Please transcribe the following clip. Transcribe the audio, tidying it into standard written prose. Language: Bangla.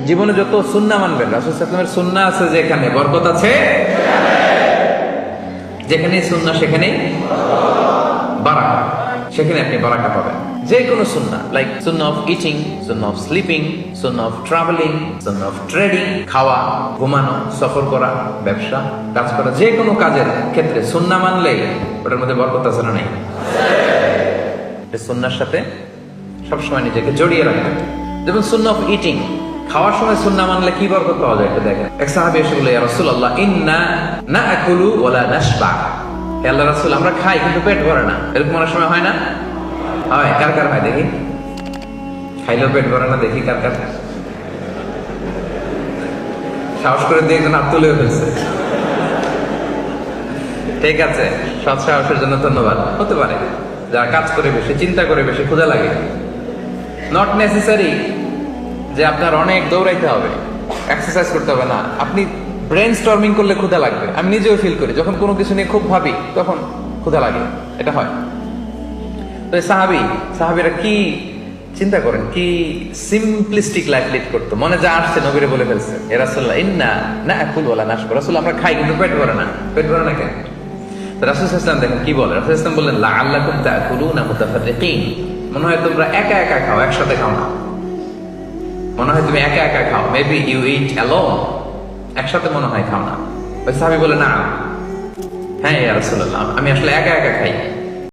জীবনে যত সুন্নাহ মানবেন, রাসূল সাল্লাল্লাহু আলাইহি ওয়াসাল্লামের সুন্নাহ আছে যেখানে বরকত আছে, যেখানে সুন্নাহ সেখানেই বারাকা, সেখানে আপনি বারাকা পাবেন। যে কোনো সুন্নাহ, like Sunnah of eating, Sunnah of sleeping, Sunnah of travelling, Sunnah of trading, খাওয়া, ঘুমানো, সফর করা, ব্যবসা, কাজ করা, যে কোনো কাজের ক্ষেত্রে সুন্নাহ মানলে ওটার মধ্যে বরকত আছে না নাই? সুন্নাহর সাথে সবসময় নিজেকে জড়িয়ে রাখবেন। যেমন সুন্নাহ অফ ইটিং, খাওয়ার সময় সুন্নাহ মানলে কি বরকত পাওয়া যায় এটা দেখেন। এক সাহাবী এসে বলে, ইয়া রাসূলুল্লাহ, ইন্না নাআকুলু ওয়া লা নাশবা। হে আল্লাহর রাসূল, আমরা খাই কিন্তু পেট ভরে না। এরকম অনেক সময় হয় না? হয়। কার কার হয় দেখি? খাইলেও পেট ভরে না, দেখি কার কার। সাহস করে দিয়ে একজন হাত তুলে ফেলছে। ঠিক আছে, সৎ সাহসের জন্য ধন্যবাদ। হতে পারে যারা কাজ করে বেশি, চিন্তা করে বেশি, ক্ষুধা লাগে। নট নেসেসারি যে আপনার অনেক দৌড়াইতে হবে, এক্সারসাইজ করতে হবে না। আপনি ব্রেন স্টর্মিং করলে ক্ষুধা লাগবে। আমি নিজেও ফিল করি, যখন কোনো কিছু নিয়ে খুব ভাবি তখন ক্ষুধা লাগে, এটা হয়। তো সাহাবীরা কি চিন্তা করেন, কি সিম্পলিস্টিক লাইফ লিড করতো। মনে যা আসছে নবীরে বলে ফেলছে, এ রাসূলুল্লাহ, ইন্না নাআকুলু ওয়া লা নাশবা। রাসূল, আমরা খাই কিন্তু পেট ভরে না। পেট ভরে না কেন? রাসূল সাল্লাল্লাহু আলাইহি ওয়াসাল্লাম দেখেন কি বলে। রাসূল সাল্লাল্লাহু আলাইহি ওয়াসাল্লাম বললেন, লাআল্লাকুম তাআকুলুনা মুতাফাররিকিন। মনে হয় তোমরা একা একা খাও, একসাথে খাও না। মনে হয় তুমি একা একা খাও, মেবি ইউ ইট অ্যালোন, একসাথে মনে হয় খাও না। ওই সাহাবী বলে, না, হ্যাঁ ইয়া রাসূলুল্লাহ, আমি আসলে একা একা খাই।